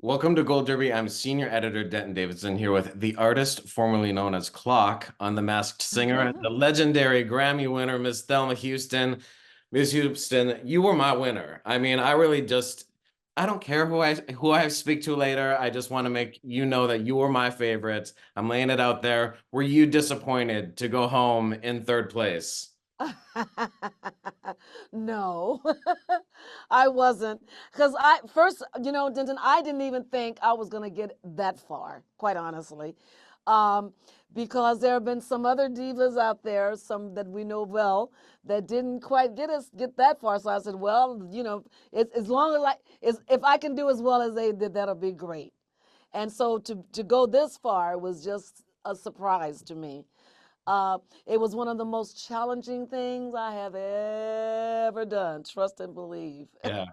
Welcome to Gold Derby. I'm senior editor Denton Davidson here with the artist formerly known as Clock on The Masked Singer and the legendary Grammy winner, Miss Thelma Houston. Miss Houston, you were my winner. I mean, I don't care who I speak to later. I just want to make you know that you were my favorite. I'm laying it out there. Were you disappointed to go home in third place? No, I wasn't. Because I first, Denton, I didn't even think I was going to get that far, quite honestly. Um, because there have been some other divas out there, some that we know well, that didn't quite get that far. So I said, well, as long if I can do as well as they did, that'll be great. And so to go this far was just a surprise to me. Uh, it was one of the most challenging things I have ever done. Trust and believe. Yeah.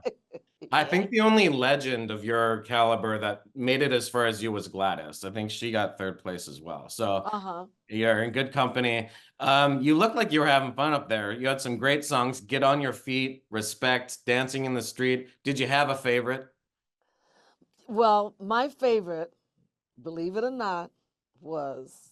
I Yeah. think the only legend of your caliber that made it as far as you was Gladys. I think she got third place as well. So Uh huh. you're in good company. You look like you were having fun up there. You had some great songs, Get on Your Feet, Respect, Dancing in the Street. Did you have a favorite? Well, my favorite, believe it or not, was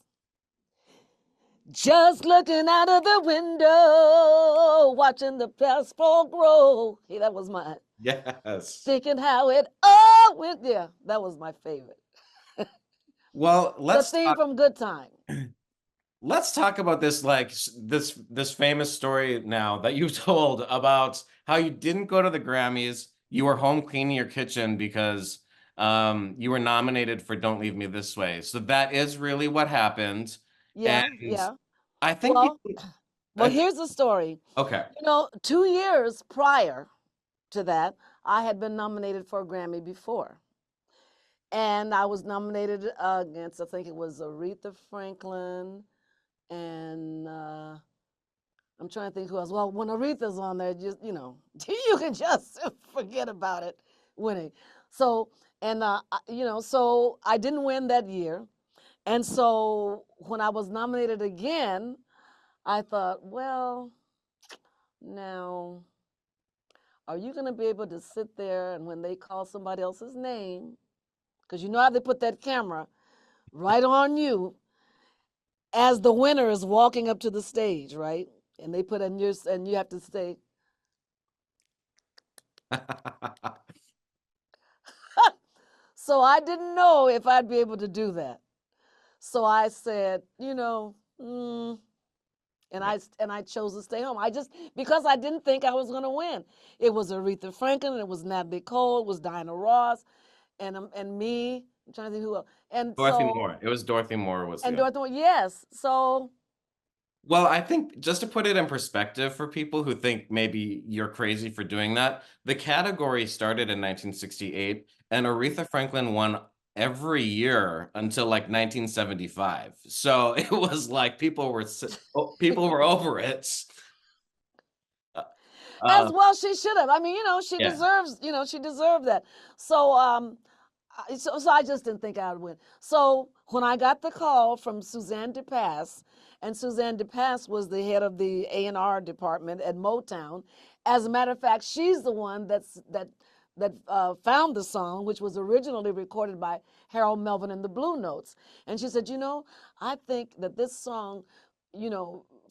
just looking out of the window, watching the pastel grow. Hey, that was mine. Yes. Thinking how it all went. Yeah, that was my favorite. Well, The theme from Good Time. let's talk about this this famous story now that you told about how you didn't go to the Grammys. You were home cleaning your kitchen because you were nominated for Don't Leave Me This Way. So that is really what happened. And Yeah, yeah. I think Well, people well, I, here's the story. okay. 2 years prior to that, I had been nominated for a Grammy before. And I was nominated against, I think it was Aretha Franklin, and I'm trying to think who else. Well, when Aretha's on there, just, you can just forget about it winning. So, and, so I didn't win that year. And so when I was nominated again, I thought, well, now, are you going to be able to sit there and when they call somebody else's name, because you know how they put that camera right on you as the winner is walking up to the stage, right? And they put in your, and you have to say, so I didn't know if I'd be able to do that. So I said, and I chose to stay home. I just because I didn't think I was going to win. It was Aretha Franklin, it was Natalie Cole, it was Diana Ross, and me. I'm trying to think who else. And Dorothy so Moore. It was Dorothy Moore was and the Dorothy, yes. So Well, I think just to put it in perspective for people who think maybe you're crazy for doing that, the category started in 1968 and Aretha Franklin won every year until like 1975. So it was like people were over it. Uh, as uh, well she should have. I mean, yeah. she deserved that. So so I just didn't think I would win. So when I got the call from Suzanne DePass, and Suzanne DePass was the head of the A&R department at Motown. As a matter of fact, she's the one that found the song, which was originally recorded by Harold Melvin and the Blue Notes. And she said, I think that this song,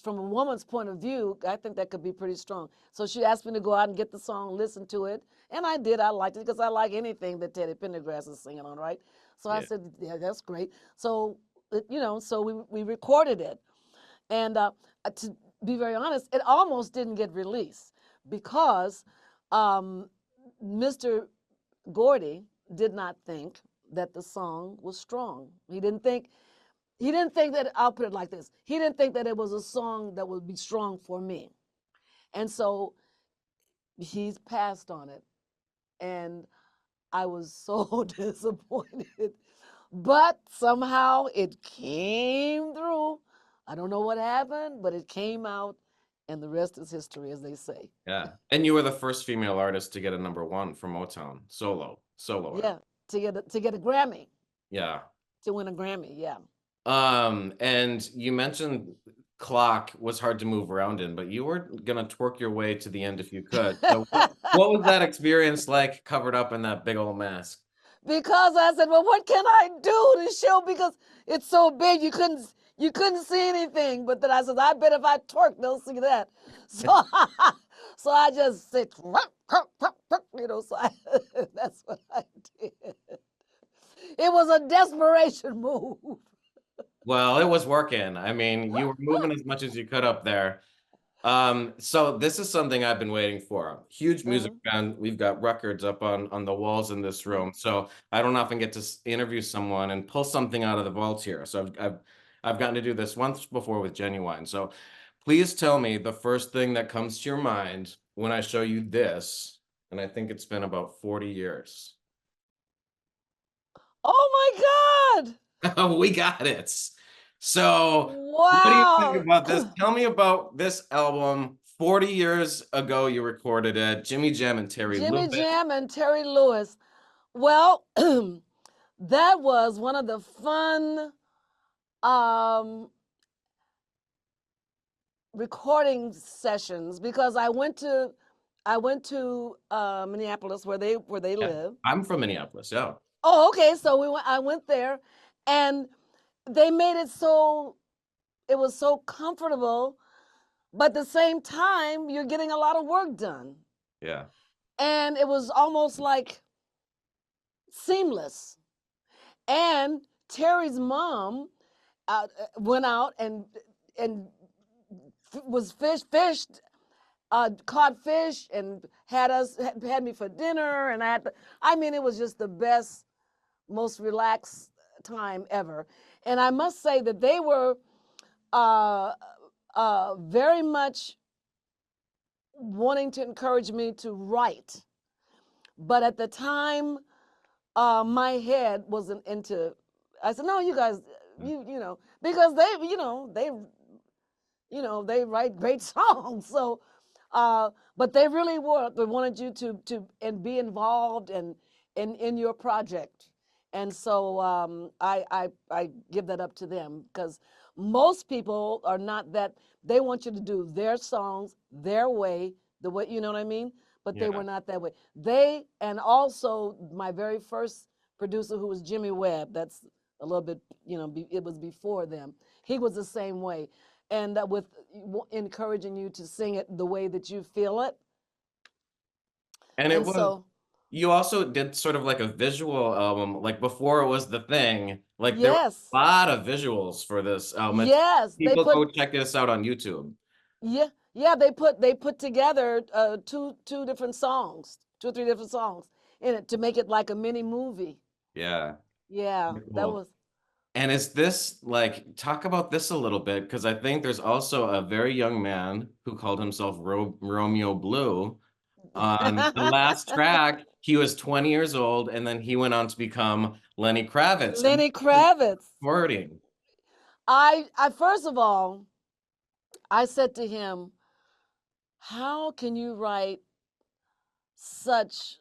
from a woman's point of view, I think that could be pretty strong. So she asked me to go out and get the song, listen to it. And I did. I liked it because I like anything that Teddy Pendergrass is singing on, right? So I Yeah. said, yeah, that's great. So, so we recorded it. And to be very honest, it almost didn't get released because um, Mr. Gordy did not think that the song was strong. He didn't think that, I'll put it like this. He didn't think that it was a song that would be strong for me. And so he's passed on it. And I was so disappointed. But somehow it came through. I don't know what happened, but it came out, and the rest is history, as they say. Yeah. And you were the first female artist to get a number one for Motown, solo artist. Yeah, to get a Grammy, Yeah. to win a Grammy. Yeah. And you mentioned clock was hard to move around in, but you were gonna twerk your way to the end if you could. So what was that experience like covered up in that big old mask? because I said, well, what can I do to show, because it's so big you couldn't see anything. But then I said, I bet if I twerk, they'll see that. So so I just said, so that's what I did. It was a desperation move. Well, it was working. I mean, you were moving as much as you could up there. So this is something I've been waiting for. Huge music Uh-huh. fan. We've got records up on the walls in this room. So I don't often get to interview someone and pull something out of the vault here. So I've gotten to do this once before with Genuine. So please tell me the first thing that comes to your mind when I show you this. And I think it's been about 40 years. Oh my God. We got it. So, what do you think Wow. about this? Tell me about this album. 40 years ago, you recorded it. Jimmy Jam and Terry Jimmy Lewis. Jam and Terry Lewis. Well, that was one of the fun um, recording sessions, because I went to Minneapolis, where they Yeah, live. I'm from Minneapolis. Yeah. Oh, okay. So I went there, and they made it was so comfortable, but at the same time you're getting a lot of work done, Yeah. and it was almost like seamless. And Terry's mom went out and was fished, caught fish, and had me for dinner, and I mean, it was just the best, most relaxed time ever. And I must say that they were uh, very much wanting to encourage me to write, but at the time, my head wasn't into. I said, no, you guys, because they write great songs. So, but they really were. They wanted you to and be involved and in your project. And so I give that up to them, because most people are not that. They want you to do their songs their way, the way, you know what I mean. But they Yeah. were not that way. They, and also my very first producer, who was Jimmy Webb. That's a little bit, it was before them. He was the same way, and with encouraging you to sing it the way that you feel it. And it And was, so, you also did sort of like a visual album, like before it was the thing. Like there were a yes, lot of visuals for this album. yes, they People put, go check this out on YouTube. yeah, yeah, they put together two different songs, two or three different songs in it to make it like a mini movie. Yeah. Yeah, Very that cool. was. And is this like, talk about this a little bit? Because I think there's also a very young man who called himself Romeo Blue. On the last track, he was 20 years old, and then he went on to become Lenny Kravitz. And Lenny Kravitz. recording. I first of all, I said to him, how can you write such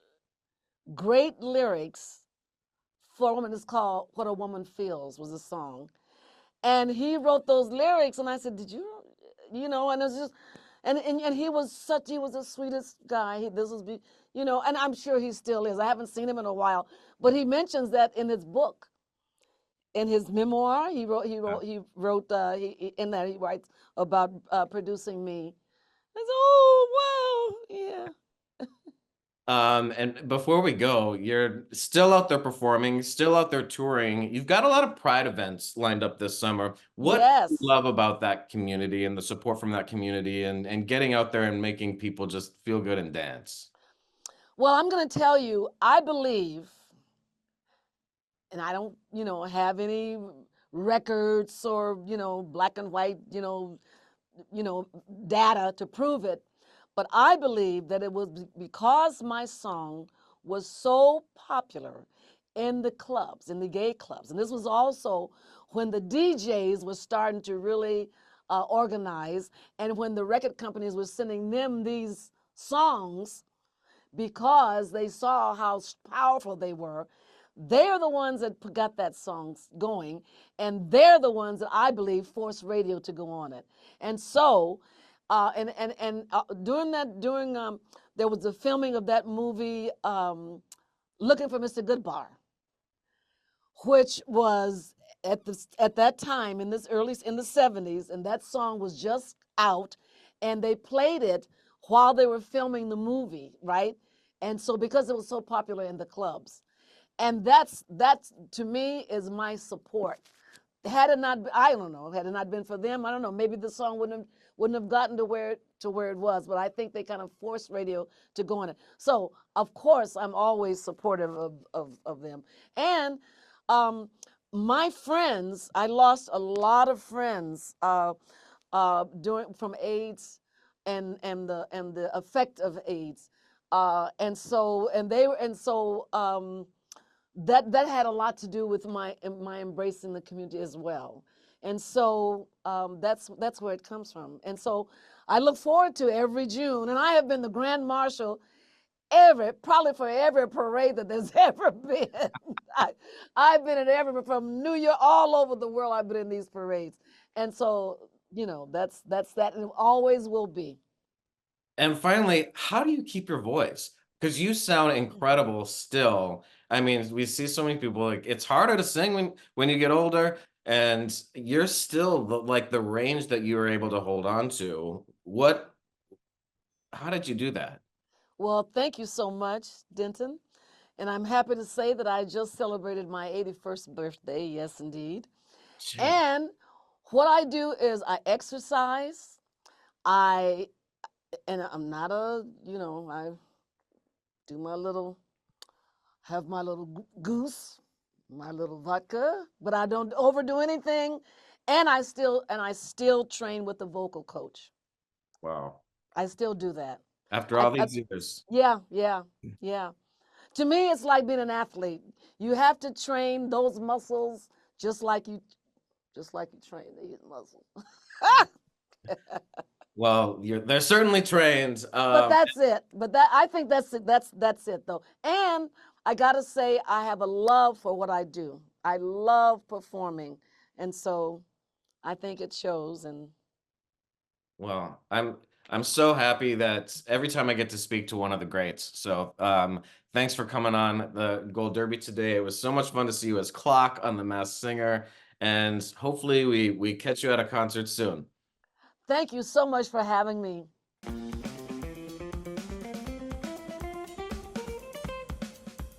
great lyrics for a woman? It's called What a Woman Feels, was a song. And he wrote those lyrics, and I said, did you, and it was just, and he was the sweetest guy. This was, and I'm sure he still is. I haven't seen him in a while, but he mentions that in his book, in his memoir. In that he writes about producing me. I said, oh, wow, yeah. And before we go, you're still out there performing, still out there touring. You've got a lot of Pride events lined up this summer. What do you Yes. love about that community and the support from that community and getting out there and making people just feel good and dance? Well, I'm going to tell you, I believe, and I don't, have any records or, black and white, you know, data to prove it, but I believe that it was because my song was so popular in the clubs, in the gay clubs. And this was also when the DJs were starting to really organize, and when the record companies were sending them these songs because they saw how powerful they were. They're the ones that got that song going, and they're the ones that I believe forced radio to go on it. And so, during there was the filming of that movie, Looking for Mr. Goodbar. which was at that time in the 70s, and that song was just out, and they played it while they were filming the movie, right? And so because it was so popular in the clubs, and that's to me is my support. Had it not, I don't know, had it not been for them, I don't know, maybe the song wouldn't have gotten to where it was. But I think they kind of forced radio to go on it. So of course, I'm always supportive of them. And um, my friends, I lost a lot of friends during from AIDS and the effect of AIDS. And so and they were and so that had a lot to do with my embracing the community as well. And so that's where it comes from. And so I look forward to every June, and I have been the grand marshal probably for every parade that there's ever been. I, I've been at every from New York all over the world. I've been in these parades, and so that's that, and it always will be. And finally, how do you keep your voice? Because you sound incredible still. I mean, we see so many people like it's harder to sing when you get older, and you're still like the range that you were able to hold on to. How did you do that? Well, thank you so much, Denton. And I'm happy to say that I just celebrated my 81st birthday. Yes, indeed. Gee, And what I do is I exercise. I and I'm not I do my little have my little goose, my little vodka, but I don't overdo anything. And I still train with the vocal coach. wow. I still do that. After all I these years. Yeah, yeah, yeah. To me, it's like being an athlete. You have to train those muscles just like you train these muscles. Well, they're certainly trained. But that's it. But that I think that's it. That's it though. And I gotta say, I have a love for what I do. I love performing, and so I think it shows. And Well, I'm so happy that every time I get to speak to one of the greats. So, thanks for coming on the Gold Derby today. It was so much fun to see you as Clock on The Masked Singer, and hopefully we catch you at a concert soon. thank you so much for having me.